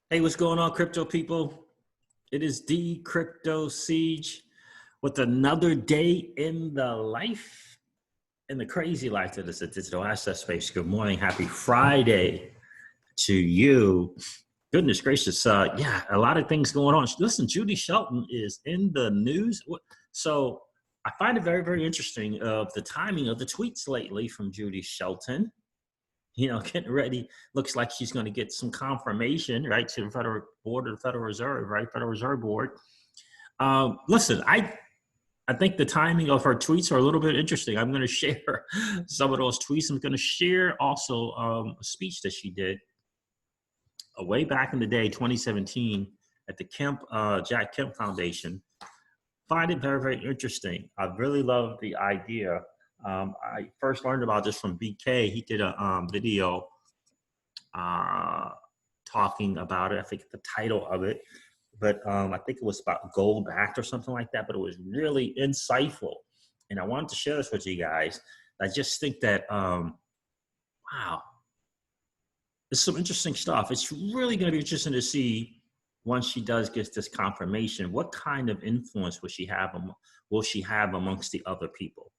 Hey, what's going on, crypto people? It is the Crypto Siege with another day in the life, in the crazy life that is a digital asset space. Good morning, happy Friday to you. Goodness gracious, yeah, a lot of things going on. Listen, Judy Shelton is in the news. So I find it very, very interesting of the timing of the tweets lately from Judy Shelton. Getting ready. Looks like she's going to get some confirmation, right, to the Federal Board of the Federal Reserve, right, Federal Reserve Board. Listen, I think the timing of her tweets are a little bit interesting. I'm going to share some of those tweets. I'm going to share also a speech that she did way back in the day, 2017, at the Jack Kemp Foundation. Find it very, very interesting. I really love the idea. I first learned about this from BK. He did a video talking about it. I think the title of it, but I think it was about gold backed or something like that, but it was really insightful. And I wanted to share this with you guys. I just think that, wow, it's some interesting stuff. It's really going to be interesting to see once she does get this confirmation, what kind of influence will she have amongst the other people,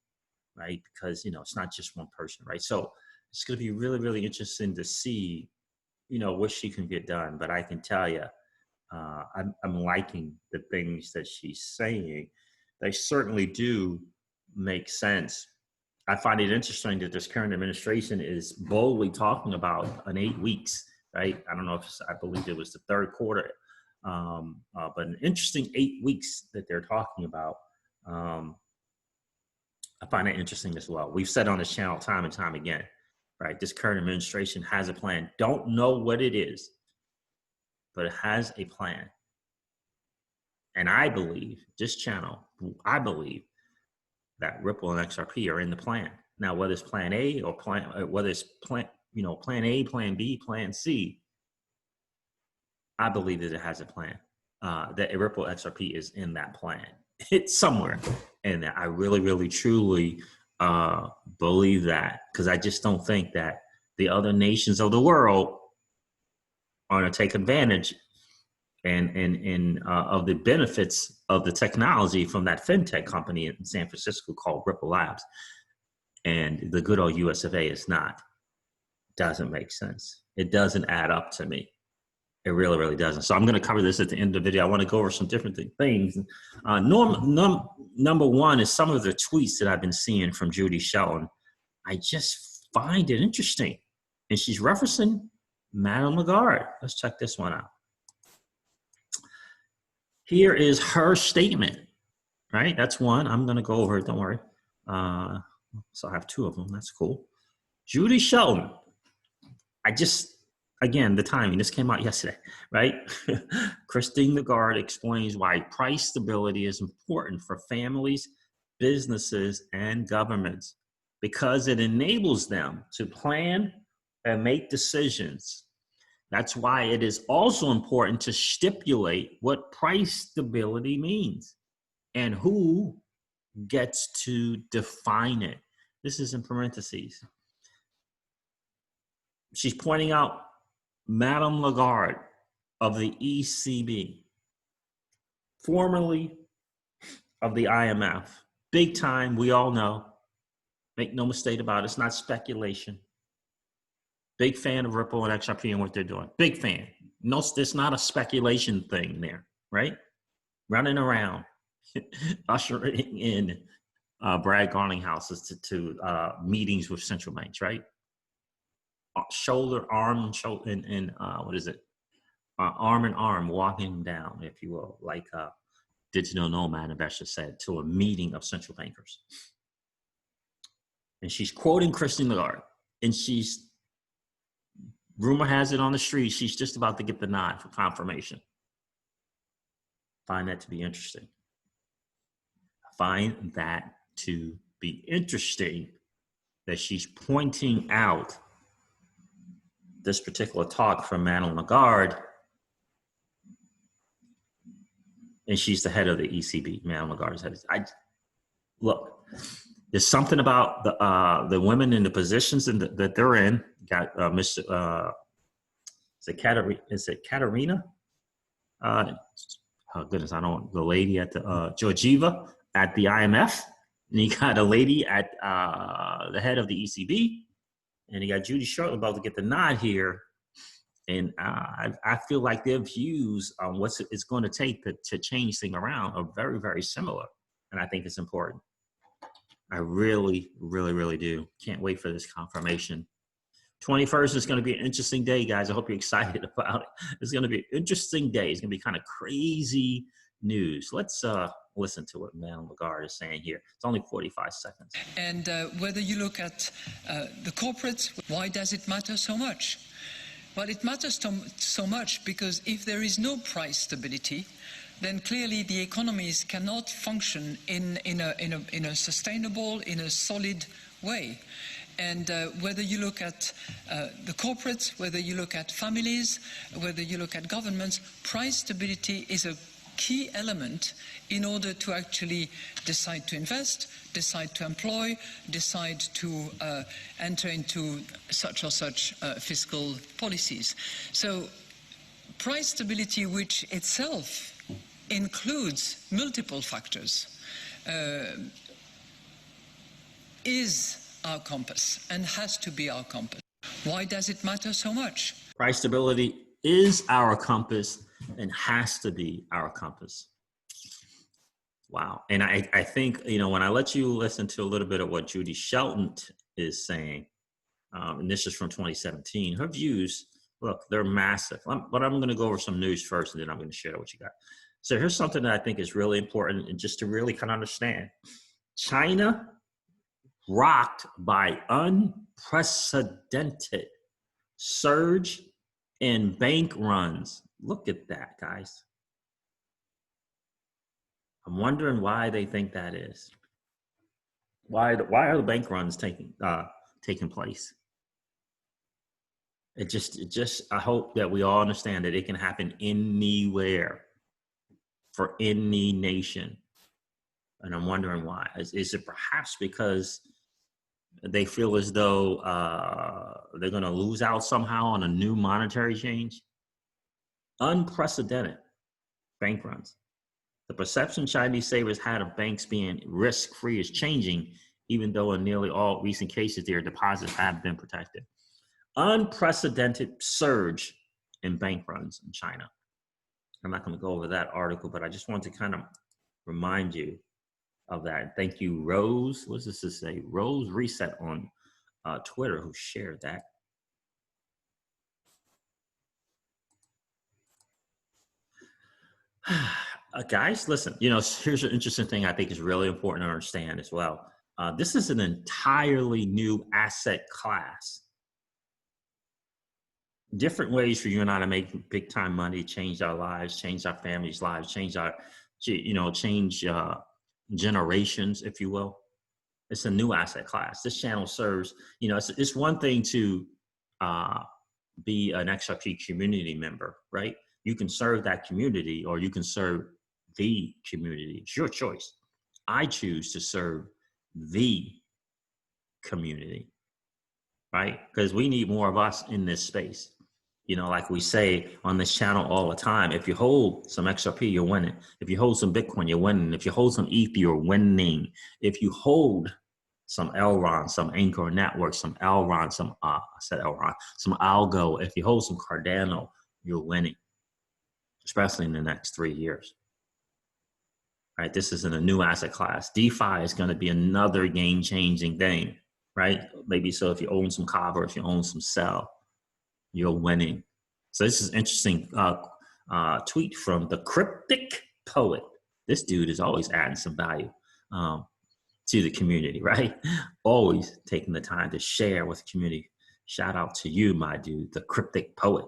right? Because, it's not just one person, right? So it's going to be really, really interesting to see, what she can get done. But I can tell you, I'm liking the things that she's saying. They certainly do make sense. I find it interesting that this current administration is boldly talking about an 8 weeks, right? I don't know I believe it was the third quarter, but an interesting 8 weeks that they're talking about. I find it interesting as well. We've said on this channel time and time again, right? This current administration has a plan. Don't know what it is, but it has a plan. And I believe I believe that Ripple and XRP are in the plan. Now, whether it's plan A or whether it's plan A, plan B, plan C, I believe that it has a plan. That Ripple XRP is in that plan. It's somewhere. And I really, really, truly believe that, because I just don't think that the other nations of the world are going to take advantage and of the benefits of the technology from that fintech company in San Francisco called Ripple Labs. And the good old US of A is not. Doesn't make sense. It doesn't add up to me. It really, really doesn't. So I'm going to cover this at the end of the video. I want to go over some different things. Number one is some of the tweets that I've been seeing from Judy Shelton. I just find it interesting. And she's referencing Madame Lagarde. Let's check this one out. Here is her statement, right? That's one. I'm going to go over it. Don't worry. So I have two of them. That's cool. Judy Shelton. Again, the timing, this came out yesterday, right? Christine Lagarde explains why price stability is important for families, businesses, and governments, because it enables them to plan and make decisions. That's why it is also important to stipulate what price stability means and who gets to define it. This is in parentheses. She's pointing out Madame Lagarde of the ECB, formerly of the IMF. Big time, we all know. Make no mistake about it, it's not speculation. Big fan of Ripple and XRP and what they're doing. Big fan. No, there's not a speculation thing there, right? Running around, ushering in Brad Garlinghouses to meetings with central banks, right? Arm in arm, walking down, if you will, like a digital nomad investor said, to a meeting of central bankers. And she's quoting Christine Lagarde, and rumor has it on the street, she's just about to get the nod for confirmation. Find that to be interesting. Find that to be interesting that she's pointing out this particular talk from Madame Lagarde, and she's the head of the ECB. Madame Lagarde's head. Look, there's something about the women in the positions that they're in. Got Mr. Is it Katerina? Oh goodness, I don't. The lady at the Georgieva at the IMF, and you got a lady at the head of the ECB, and you got Judy Shelton about to get the nod here. And I feel like their views on what it's going to take to change things around are very, very similar. And I think it's important. I really, really, really do. Can't wait for this confirmation. 21st is going to be an interesting day, guys. I hope you're excited about it. It's going to be an interesting day. It's going to be kind of crazy news. Let's listen to what Madame Lagarde is saying here. It's only 45 seconds. And whether you look at the corporates, why does it matter so much? Well, it matters so much because if there is no price stability, then clearly the economies cannot function in a sustainable, in a solid way. And whether you look at the corporates, whether you look at families, whether you look at governments, price stability is a key element in order to actually decide to invest, decide to employ, decide to enter into such or such fiscal policies. So price stability, which itself includes multiple factors, is our compass and has to be our compass. Why does it matter so much? Price stability is our compass and has to be our compass. Wow. And I think, you know, when I let you listen to a little bit of what Judy Shelton is saying, and this is from 2017, her views, look, they're massive. But I'm going to go over some news first, and then I'm going to share what you got. So here's something that I think is really important, and just to really kind of understand. China rocked by unprecedented surge in bank runs. Look at that, guys. I'm wondering why they think that is. Why are the bank runs taking place? It just I hope that we all understand that it can happen anywhere for any nation. And I'm wondering why. Is it perhaps because they feel as though they're going to lose out somehow on a new monetary change? Unprecedented bank runs. The perception Chinese savers had of banks being risk-free is changing, even though in nearly all recent cases, their deposits have been protected. Unprecedented surge in bank runs in China. I'm not going to go over that article, but I just want to kind of remind you of that. Thank you, Rose. What does this say? Rose Reset on Twitter, who shared that. Guys, listen, you know, here's an interesting thing I think is really important to understand as well. This is an entirely new asset class. Different ways for you and I to make big time money, change our lives, change our families' lives, change our, change generations, if you will. It's a new asset class. This channel serves, it's one thing to be an XRP community member, right? You can serve that community or you can serve the community. It's your choice. I choose to serve the community, right? Because we need more of us in this space. You know, like we say on this channel all the time, if you hold some XRP, you're winning. If you hold some Bitcoin, you're winning. If you hold some ETH, you're winning. If you hold some Elrond, some Anchor Network, some Elrond, some Algo, if you hold some Cardano, you're winning, especially in the next 3 years. Right? This isn't a new asset class. DeFi is going to be another game-changing thing, right? Maybe so if you own some Kava, if you own some Cell, you're winning. So this is interesting tweet from the Cryptic Poet. This dude is always adding some value to the community, right? Always taking the time to share with the community. Shout out to you, my dude, the Cryptic Poet.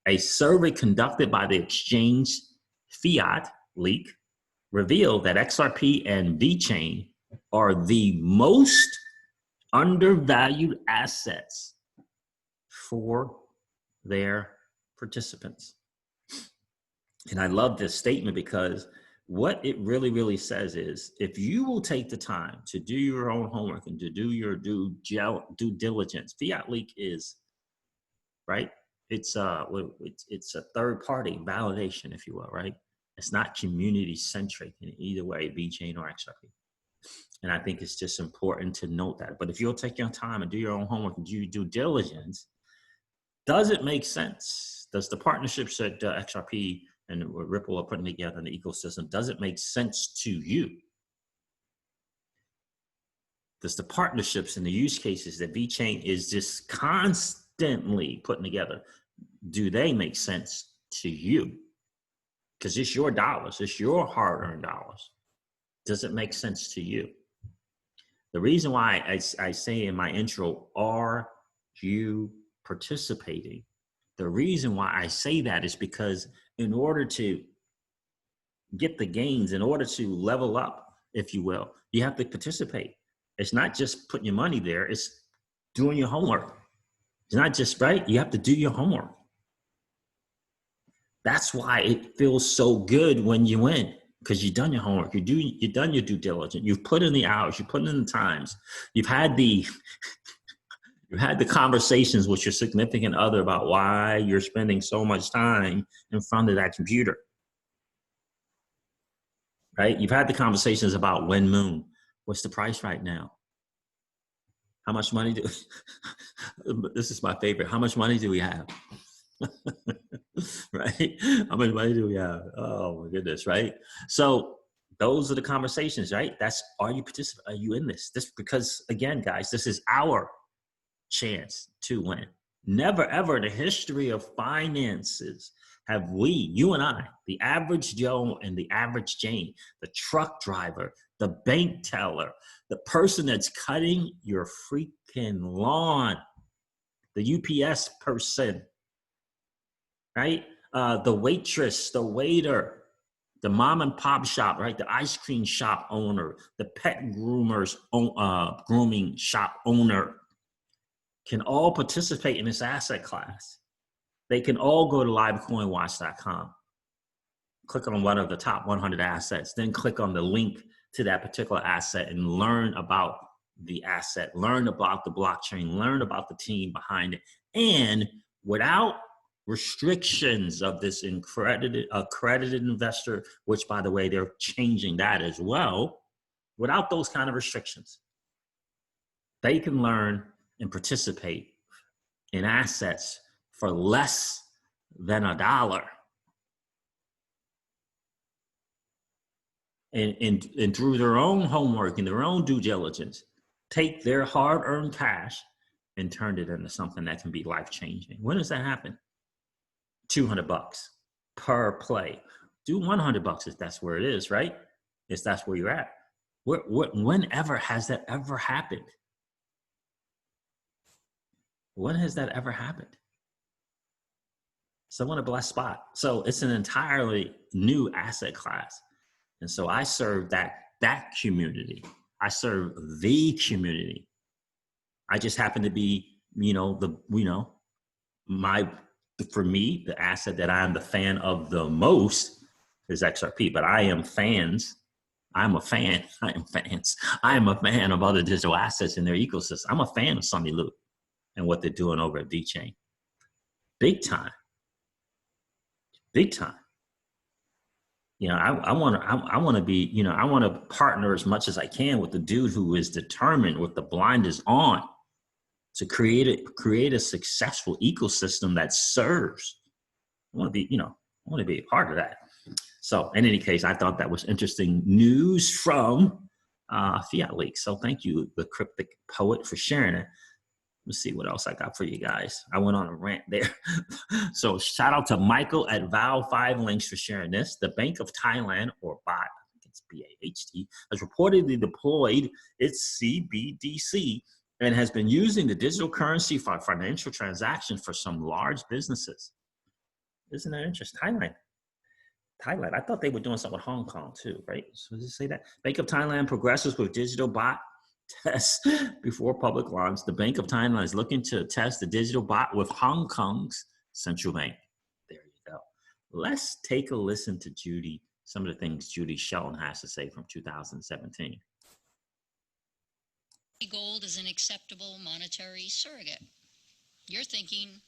A survey conducted by the exchange Fiat Leak revealed that XRP and VeChain are the most undervalued assets for their participants. And I love this statement because what it really, really says is if you will take the time to do your own homework and to do your due diligence, Fiat Leak is, right? it's a third party validation, if you will, right? It's not community centric in either way, VeChain or XRP. And I think it's just important to note that. But if you'll take your time and do your own homework and do your due diligence, does it make sense? Does the partnerships that XRP and Ripple are putting together in the ecosystem, does it make sense to you? Does the partnerships and the use cases that VeChain is just constantly putting together, do they make sense to you? Because it's your dollars, it's your hard-earned dollars. Does it make sense to you? The reason why I say in my intro, are you participating? The reason why I say that is because in order to get the gains, in order to level up, if you will, you have to participate. It's not just putting your money there, it's doing your homework. It's not just, right? You have to do your homework. That's why it feels so good when you win, because you've done your homework, you've done your due diligence, you've put in the hours, you've put in the times, you've had the conversations with your significant other about why you're spending so much time in front of that computer, right? You've had the conversations about when moon, what's the price right now? How much money this is my favorite. How much money do we have? Right? How much money do we have? Oh my goodness, right? So those are the conversations, right? Are you participating? Are you in this? Because again, guys, this is our chance to win. Never ever in the history of finances have we, you and I, the average Joe and the average Jane, the truck driver, the bank teller, the person that's cutting your freaking lawn, the UPS person, right? The waitress, the waiter, the mom and pop shop, right? The ice cream shop owner, the pet grooming shop owner can all participate in this asset class. They can all go to livecoinwatch.com, click on one of the top 100 assets, then click on the link to that particular asset and learn about the asset, learn about the blockchain, learn about the team behind it. And without restrictions of this accredited investor, which by the way, they're changing that as well, without those kind of restrictions, they can learn and participate in assets for less than $1. And through their own homework and their own due diligence, take their hard-earned cash and turn it into something that can be life-changing. When does that happen? $200 per play. Do $100 if that's where it is, right? If that's where you're at. Whenever has that ever happened? When has that ever happened? So I'm in a blessed spot. So it's an entirely new asset class. And so I serve that community. I serve the community. I just happen to be, for me, the asset that I'm the fan of the most is XRP, but I am fans. I'm a fan. I am fans. I am a fan of other digital assets in their ecosystem. I'm a fan of Sunny Lu and what they're doing over at VeChain. Big time. Big time. I want to be, I want to partner as much as I can with the dude who is determined with the blinders on to create a successful ecosystem that serves. I want to be a part of that. So in any case, I thought that was interesting news from Fiat Leak. So thank you, the Cryptic Poet, for sharing it. Let's see what else I got for you guys. I went on a rant there. So shout out to Michael at Val5 Links for sharing this. The Bank of Thailand, or BAT, I think it's BAHT, has reportedly deployed its CBDC and has been using the digital currency for financial transactions for some large businesses. Isn't that interesting? Thailand. I thought they were doing something with Hong Kong too, right? So does it say that? Bank of Thailand progresses with digital bot tests before public launch. The Bank of Thailand is looking to test the digital bot with Hong Kong's central bank. There you go. Let's take a listen to some of the things Judy Shelton has to say from 2017. Gold is an acceptable monetary surrogate. You're thinking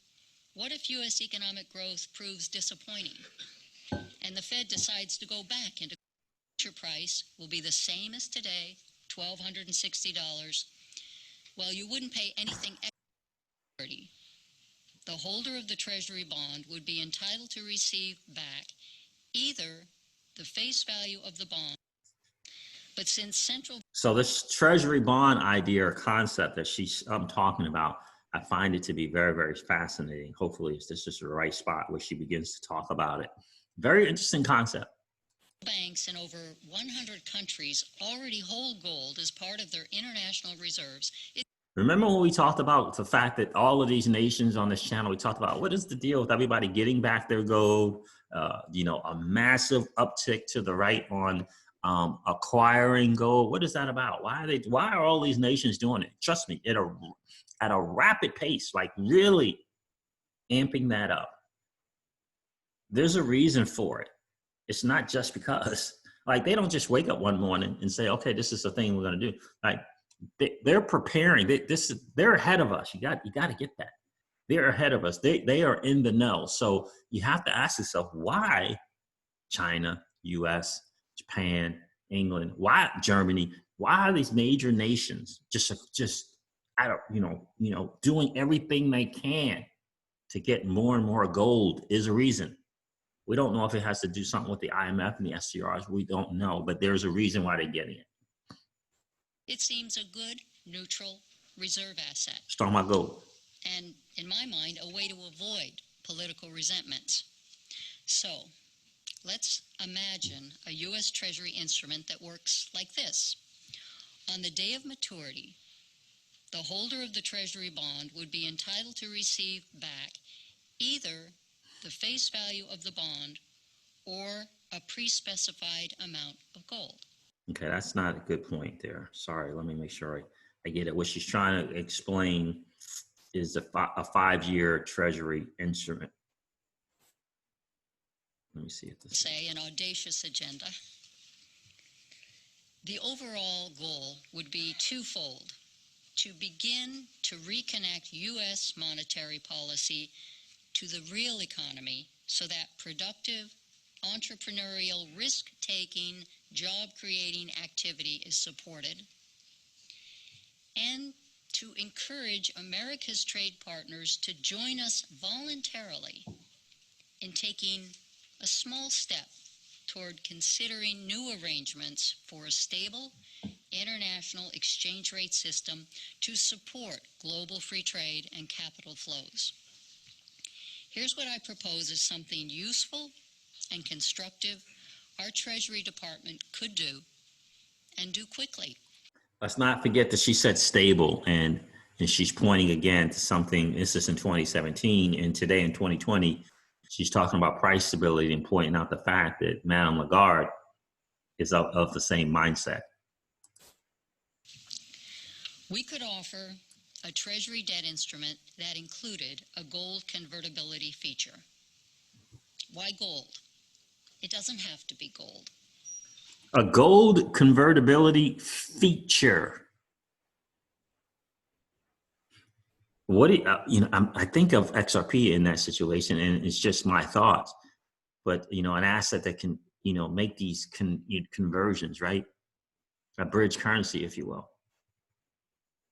What if U.S. economic growth proves disappointing and the Fed decides to go back into future price will be the same as today, $1,260? Well, you wouldn't pay anything extra. The holder of the Treasury bond would be entitled to receive back either the face value of the bond, but since central... So this Treasury bond idea or concept that I'm talking about, I find it to be very, very fascinating. Hopefully this is the right spot where she begins to talk about it. Very interesting concept. Banks in over 100 countries already hold gold as part of their international reserves. Remember when we talked about the fact that all of these nations on this channel, we talked about what is the deal with everybody getting back their gold, a massive uptick to the right on acquiring gold. What is that about? Why are all these nations doing it? Trust me, at a rapid pace, like really amping that up. There's a reason for it. It's not just because, like, they don't just wake up one morning and say, okay, this is the thing we're going to do. Like, they're preparing. They're ahead of us. You got to get that. They're ahead of us. They are in the know. So you have to ask yourself, why China, U.S., Japan, England, why Germany? Why are these major nations just out of, doing everything they can to get more and more gold? Is a reason. We don't know if it has to do something with the IMF and the SCRs. We don't know, but there's a reason why they're getting it. It seems a good, neutral reserve asset. It's talking about gold. And in my mind, a way to avoid political resentments. So let's imagine a U.S. Treasury instrument that works like this. On the day of maturity, the holder of the Treasury bond would be entitled to receive back either the face value of the bond or a pre-specified amount of gold. Okay, that's not a good point there. Sorry, let me make sure I get it. What she's trying to explain is a 5-year Treasury instrument. Let me see if this say an audacious agenda. The overall goal would be twofold: to begin to reconnect U.S. monetary policy to the real economy so that productive, entrepreneurial, risk-taking, job-creating activity is supported, and to encourage America's trade partners to join us voluntarily in taking a small step toward considering new arrangements for a stable international exchange rate system to support global free trade and capital flows. Here's what I propose as something useful and constructive our Treasury Department could do, and do quickly. Let's not forget that she said stable, and she's pointing again to something. This is in 2017, and today in 2020, she's talking about price stability and pointing out the fact that Madame Lagarde is of the same mindset. We could offer a Treasury debt instrument that included a gold convertibility feature. Why gold? It doesn't have to be gold. A gold convertibility feature. What do I think of XRP in that situation, and it's just my thoughts. But an asset that can make these conversions, right? A bridge currency, if you will.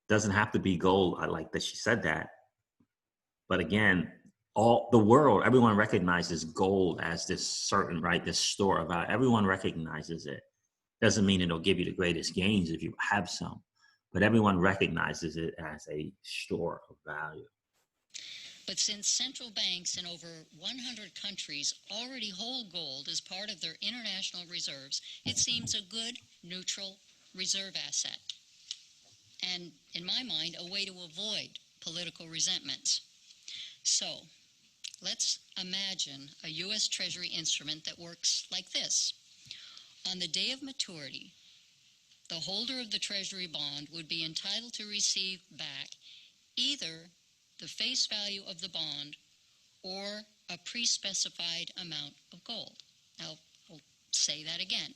Doesn't have to be gold. I like that she said that. But again, everyone recognizes gold as this certain, right? This store of value. Everyone recognizes it. Doesn't mean it'll give you the greatest gains if you have some, but everyone recognizes it as a store of value. But since central banks in over 100 countries already hold gold as part of their international reserves, it seems a good, neutral reserve asset. And in my mind, a way to avoid political resentments. So let's imagine a U.S. Treasury instrument that works like this. On the day of maturity, the holder of the Treasury bond would be entitled to receive back either the face value of the bond or a pre-specified amount of gold. Now, I'll say that again.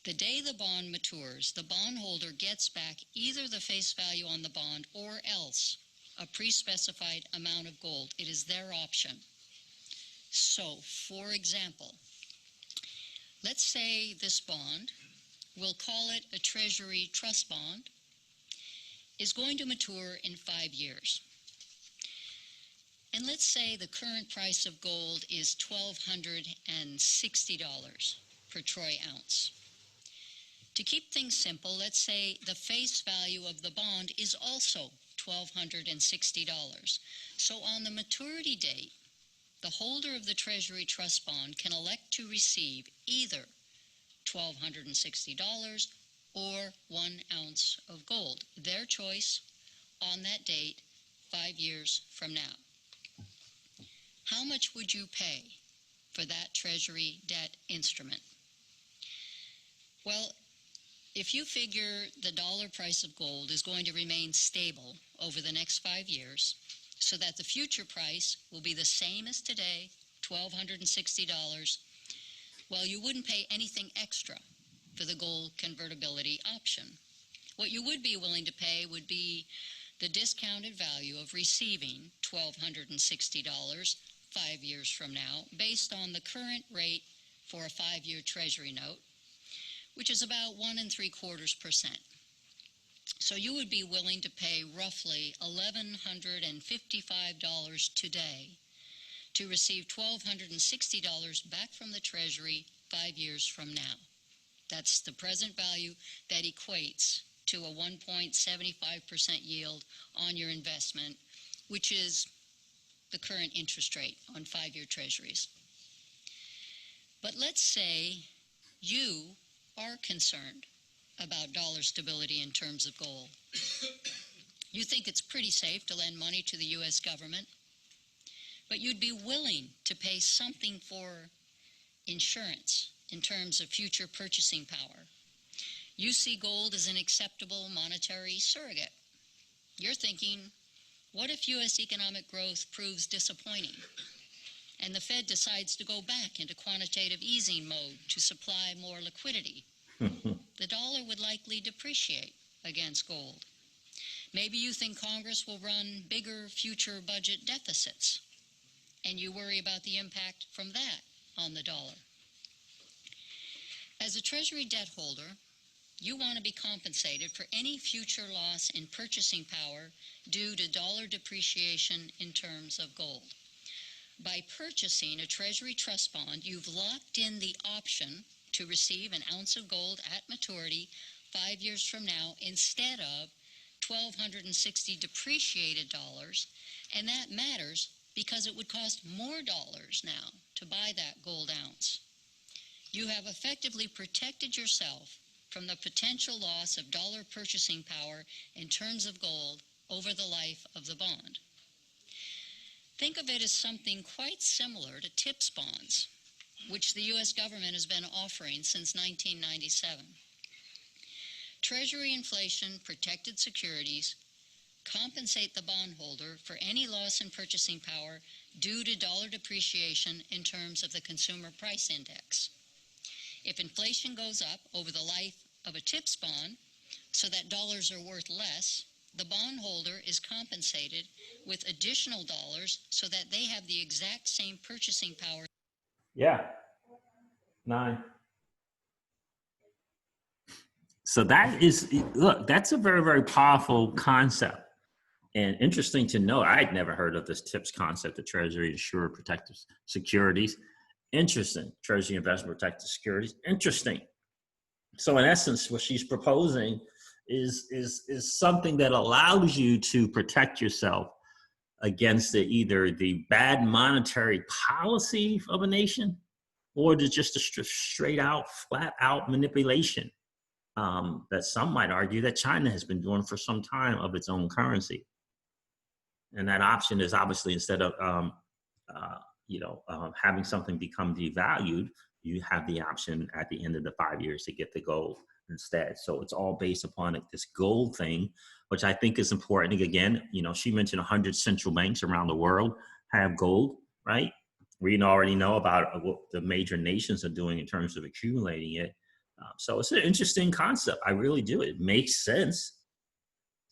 The day the bond matures, the bondholder gets back either the face value on the bond or else a a pre-specified amount of gold. It is their option. So, for example, let's say this bond, we'll call it a Treasury trust bond, is going to mature in 5 years. And let's say the current price of gold is $1,260 per troy ounce. To keep things simple, let's say the face value of the bond is also $1,260. So on the maturity date, the holder of the Treasury Trust Bond can elect to receive either $1,260 or 1 ounce of gold, their choice on that date 5 years from now. How much would you pay for that Treasury debt instrument? Well, if you figure the dollar price of gold is going to remain stable over the next 5 years, so that the future price will be the same as today, $1,260, well, you wouldn't pay anything extra for the gold convertibility option. What you would be willing to pay would be the discounted value of receiving $1,260 5 years from now, based on the current rate for a 5-year Treasury note, which is about 1 3/4%. So you would be willing to pay roughly $1,155 today to receive $1,260 back from the Treasury 5 years from now. That's the present value that equates to a 1.75% yield on your investment, which is the current interest rate on 5-year Treasuries. But let's say you are concerned about dollar stability in terms of gold. You think it's pretty safe to lend money to the U.S. government, but you'd be willing to pay something for insurance in terms of future purchasing power. You see gold as an acceptable monetary surrogate. You're thinking, what if U.S. economic growth proves disappointing and the Fed decides to go back into quantitative easing mode to supply more liquidity? The dollar would likely depreciate against gold. Maybe you think Congress will run bigger future budget deficits, and you worry about the impact from that on the dollar. As a Treasury debt holder, you want to be compensated for any future loss in purchasing power due to dollar depreciation in terms of gold. By purchasing a Treasury trust bond, you've locked in the option to receive an ounce of gold at maturity 5 years from now instead of $1,260 depreciated dollars, and that matters because it would cost more dollars now to buy that gold ounce. You have effectively protected yourself from the potential loss of dollar purchasing power in terms of gold over the life of the bond. Think of it as something quite similar to TIPS bonds, which the U.S. government has been offering since 1997. Treasury inflation-protected securities compensate the bondholder for any loss in purchasing power due to dollar depreciation in terms of the consumer price index. If inflation goes up over the life of a TIPS bond so that dollars are worth less, the bondholder is compensated with additional dollars so that they have the exact same purchasing power. Yeah. 9. So that is, look, that's a very, very powerful concept. And interesting to know, I'd never heard of this TIPS concept of Treasury Insured Protected Securities. Interesting. Treasury Investment Protected Securities. Interesting. So in essence, what she's proposing is something that allows you to protect yourself against either the bad monetary policy of a nation or just a straight out, flat out manipulation that some might argue that China has been doing for some time of its own currency. And that option is obviously instead of having something become devalued, you have the option at the end of the 5 years to get the gold instead. So it's all based upon this gold thing, which I think is important. Again, she mentioned 100 central banks around the world have gold, right? We already know about what the major nations are doing in terms of accumulating it. So it's an interesting concept. I really do. It makes sense.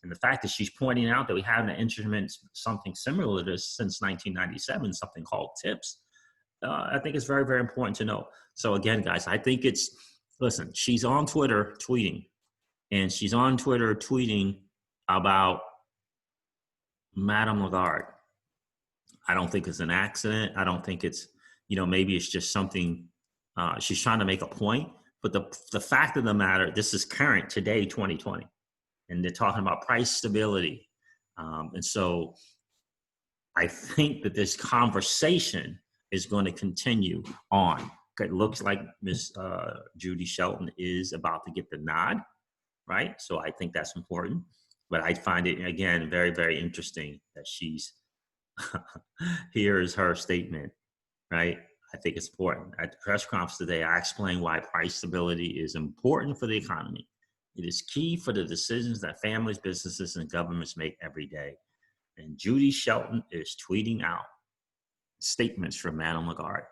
And the fact that she's pointing out that we haven't implemented something similar to this since 1997, something called TIPS, I think it's very, very important to know. So again, guys, I think it's, listen, she's on Twitter tweeting, and she's on Twitter tweeting about Madame Lagarde. I don't think it's an accident. I don't think it's, maybe it's just something, she's trying to make a point. But the fact of the matter, this is current today, 2020. And they're talking about price stability. And so I think that this conversation is going to continue on. It looks like Miss Judy Shelton is about to get the nod, right? So I think that's important. But I find it, again, very, very interesting that she's, here is her statement, right? I think it's important. At the press conference today, I explained why price stability is important for the economy. It is key for the decisions that families, businesses, and governments make every day. And Judy Shelton is tweeting out statements from Madame Lagarde.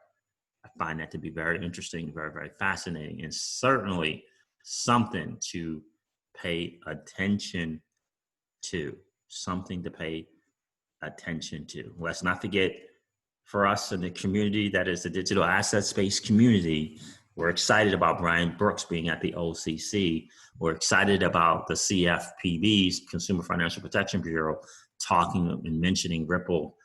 I find that to be very interesting, very, very fascinating, and certainly something to pay attention to. Something to pay attention to. Let's not forget, for us in the community that is the digital asset space community, we're excited about Brian Brooks being at the OCC. We're excited about the CFPB's, Consumer Financial Protection Bureau, talking and mentioning Ripple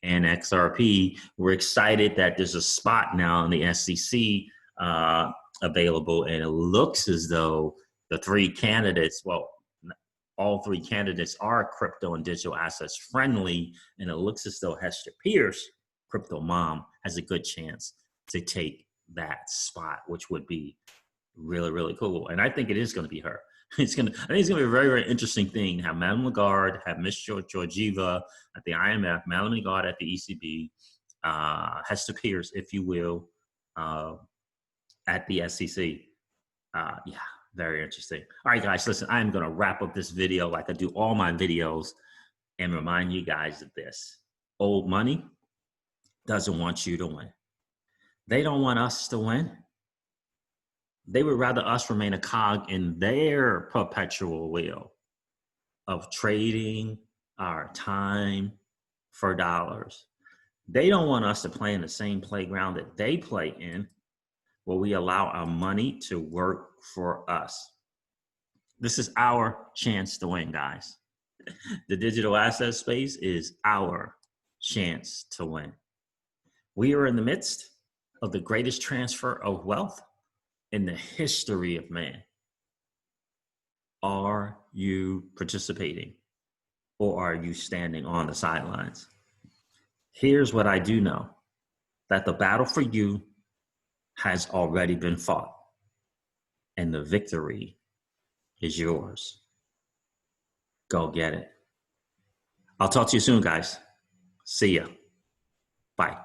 and XRP. We're excited that there's a spot now in the SEC available, and it looks as though the three candidates, well, all three candidates are crypto and digital assets friendly, and it looks as though Hester Pierce, crypto mom, has a good chance to take that spot, which would be really, really cool. And I think it is going to be her. I think it's going to be a very, very interesting thing to have Madame Lagarde, have Miss Georgieva at the IMF, Madame Lagarde at the ECB, Hester Pierce, if you will, at the SEC. Yeah, very interesting. All right, guys, listen, I'm going to wrap up this video like I do all my videos and remind you guys of this. Old money doesn't want you to win. They don't want us to win. They would rather us remain a cog in their perpetual wheel of trading our time for dollars. They don't want us to play in the same playground that they play in, where we allow our money to work for us. This is our chance to win, guys. The digital asset space is our chance to win. We are in the midst of the greatest transfer of wealth in the history of man. Are you participating, or are you standing on the sidelines? Here's what I do know, that the battle for you has already been fought, and the victory is yours. Go get it. I'll talk to you soon, guys. See ya. Bye.